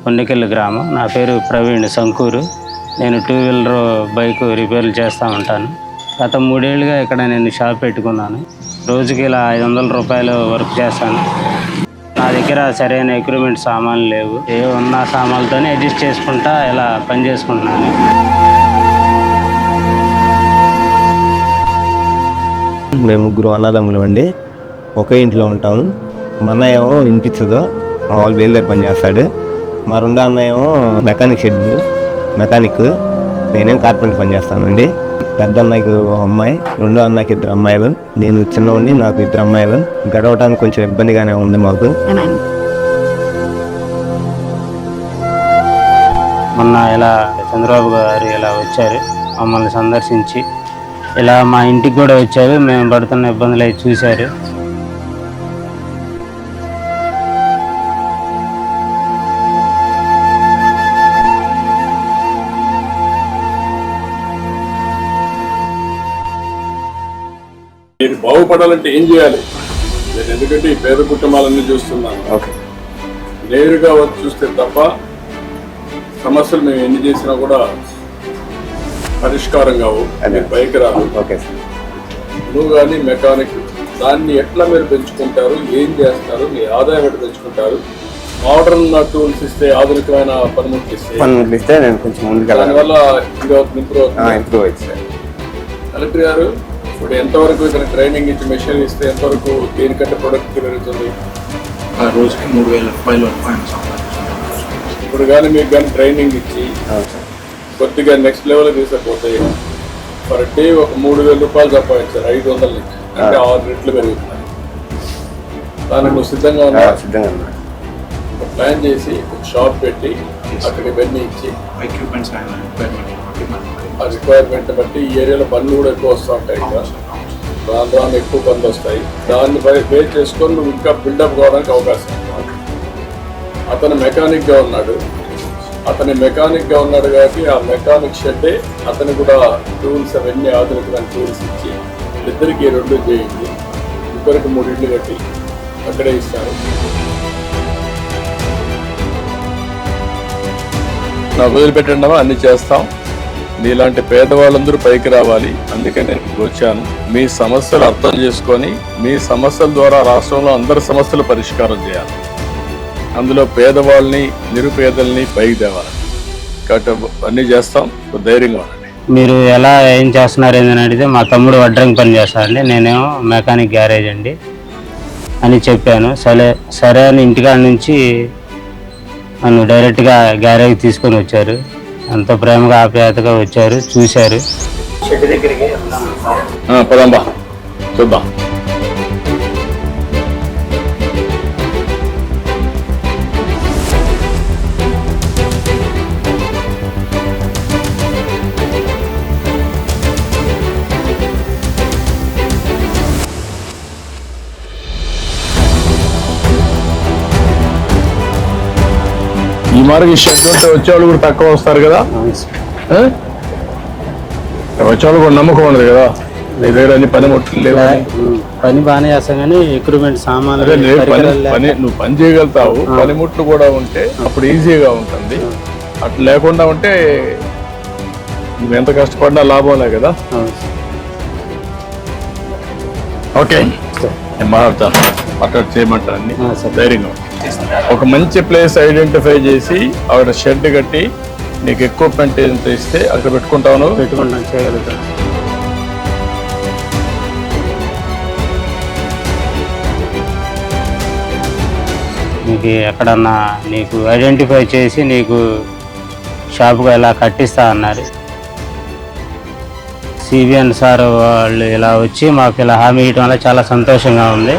కొండకెళ్ళి గ్రామం. నా పేరు ప్రవీణ్ సంకూరు. నేను 2 వీలర్ బైక్ రిపేర్లు చేస్తూ ఉంటాను. గత 3 ఏళ్ళుగా ఇక్కడ నేను షాప్ పెట్టుకున్నాను. రోజుకి ఇలా 500 రూపాయలు వర్క్ చేస్తాను. నా దగ్గర సరైన ఎక్విప్మెంట్ సామాన్లు లేవు. ఉన్న సామాన్లతోనే అడ్జస్ట్ చేసుకుంటా ఇలా పని చేసుకుంటున్నాను. మేము ముగ్గురు అన్నదమ్ములు అండి. ఒకే ఇంట్లో ఉంటాము. మా అన్నయ్య ఏమో వినిపించదు, మా వాళ్ళు బయలుదేరి పని చేస్తాడు. మా రెండో అన్నయ్య ఏమో మెకానిక్, నేనేం కార్పెంటర్ పని చేస్తానండి. పెద్ద అన్నయ్యకి ఒక అమ్మాయి, రెండో అన్నయ్యకి 2 అమ్మాయిలు, నేను చిన్నవాడిని, నాకు 2 అమ్మాయిలు. గడవడానికి కొంచెం ఇబ్బందిగానే ఉంది మాకు. మొన్న ఇలా చంద్రబాబు గారు ఇలా వచ్చారు, మమ్మల్ని సందర్శించి ఇలా మా ఇంటికి కూడా వచ్చారు. మేము పడుతున్న ఇబ్బందులు అవి చూశారు. మీరు బాగుపడాలంటే ఏం చేయాలి? నేను ఎందుకంటే ఈ పేద కుటుంబాలన్నీ చూస్తున్నాను. ఓకే, నేరుగా వచ్చి చూస్తే తప్ప సమస్యలు మేము ఎన్ని చేసినా కూడా పరిష్కారం కావు, పైకి రావు. Okay sir. నువ్వు కానీ మెకానిక్, దాన్ని ఎట్లా మీరు పెంచుకుంటారు, ఏం చేస్తారు, మీ ఆదాయం ఎట్లా పెంచుకుంటారు? మోడర్న్ టూల్స్ ఇస్తే, ఆధునికమైన పనిముట్లు ఇస్తే నేను కొంచెం ముందుకు దానివల్ల ఇంప్రూవ్ అవుతుంది సార్. కలెక్టర్ గారు, ఇప్పుడు ఎంతవరకు ఇక్కడ ట్రైనింగ్ ఇచ్చి మెషిన్ ఇస్తే ఎంతవరకు దేనికంటే ప్రొడక్ట్ పెరుగుతుంది? రోజుకి 3,000 రూపాయలు. ఇప్పుడు కానీ మీకు కానీ ట్రైనింగ్ ఇచ్చి కొద్దిగా నెక్స్ట్ లెవెల్ తీసుకపోతే పర్ డే ఒక 3,000 రూపాయలు సంపాదించారు, 500 నుంచి, అంటే 6 రెట్లు పెరుగుతున్నాయి. దానికి నువ్వు సిద్ధంగా ఉన్నా? ఒక ప్లాన్ చేసి ఒక షాప్ పెట్టి అక్కడికి ఇవన్నీ ఇచ్చి ఎక్విప్మెంట్స్ ఆ రిక్వైర్మెంట్ బట్టి ఈ ఏరియాలో పనులు కూడా ఎక్కువ వస్తూ ఉంటాయి. ఇంకా రాను ఎక్కువ పనులు వస్తాయి. దాన్ని బేస్ చేసుకొని నువ్వు ఇంకా బిల్డప్ కావడానికి అవకాశం. అతను మెకానిక్గా ఉన్నాడు కాబట్టి ఆ మెకానిక్ షెడ్డే అతను కూడా టూల్స్ అవన్నీ ఆధునికమైన టూల్స్ ఇచ్చి ఇద్దరికి 2 చేయండి, ఇద్దరికి 3 ఇళ్ళు కట్టి అక్కడే ఇస్తారు. నాకు వదిలిపెట్టండి, అన్ని చేస్తాం. మీలాంటి పేదవాళ్ళందరూ పైకి రావాలి, అందుకే నేను వచ్చాను. మీ సమస్యలు అర్థం చేసుకొని మీ సమస్యల ద్వారా రాష్ట్రంలో అందరి సమస్యలు పరిష్కారం చేయాలి. అందులో పేదవాళ్ళని, నిరుపేదల్ని పైకి తేవాలి. కాబట్టి అన్నీ చేస్తాం, ధైర్యంగా ఉండండి. మీరు ఎలా ఏం చేస్తున్నారు ఏందని అడిగితే, మా తమ్ముడు వడ్రంగి పని చేస్తాడండి, నేనేమో మెకానిక్ గ్యారేజ్ అండి అని చెప్పాను. సరే అని ఇంటికాడ నుంచి నన్ను డైరెక్ట్గా గ్యారేజ్ తీసుకొని వచ్చారు. ఎంతో ప్రేమగా ఆప్యాయతగా వచ్చారు, చూశారు. షెడ్ దగ్గరికి పదంబా చూద్దాం. ఈ మార్గం షెడ్ ఉంటే వచ్చేవాళ్ళు కూడా తక్కువ వస్తారు కదా, వచ్చేవాళ్ళు కూడా నమ్మకం ఉండదు కదా. నీ దగ్గర అన్ని పనిముట్లు లేవు. పని బాగానే చేస్తాం కానీ ఎక్విప్మెంట్ సామాన్లు నువ్వు పని చేయగలుగుతావు, పనిముట్లు కూడా ఉంటే అప్పుడు ఈజీగా ఉంటుంది. అట్లా లేకుండా ఉంటే నువ్వు ఎంత కష్టపడినా లాభంలే కదా. ఓకే, నేను మాట్లాడు చేయమంటాను అన్ని ధైర్యంగా. ఒక మంచి ప్లేస్ ఐడెంటిఫై చేసి అక్కడ షెడ్ కట్టి నీకు ఎక్విప్మెంట్ ఎంత ఇస్తే అక్కడ పెట్టుకుంటాను. చేయగలుగుతాను. నీకు ఎక్కడన్నా నీకు ఐడెంటిఫై చేసి నీకు షాపుగా ఇలా కట్టిస్తా అన్నారు. సిబిఎన్ సార్ వాళ్ళు ఇలా వచ్చి మాకు ఇలా హామీ ఇవ్వడం వల్ల చాలా సంతోషంగా ఉంది.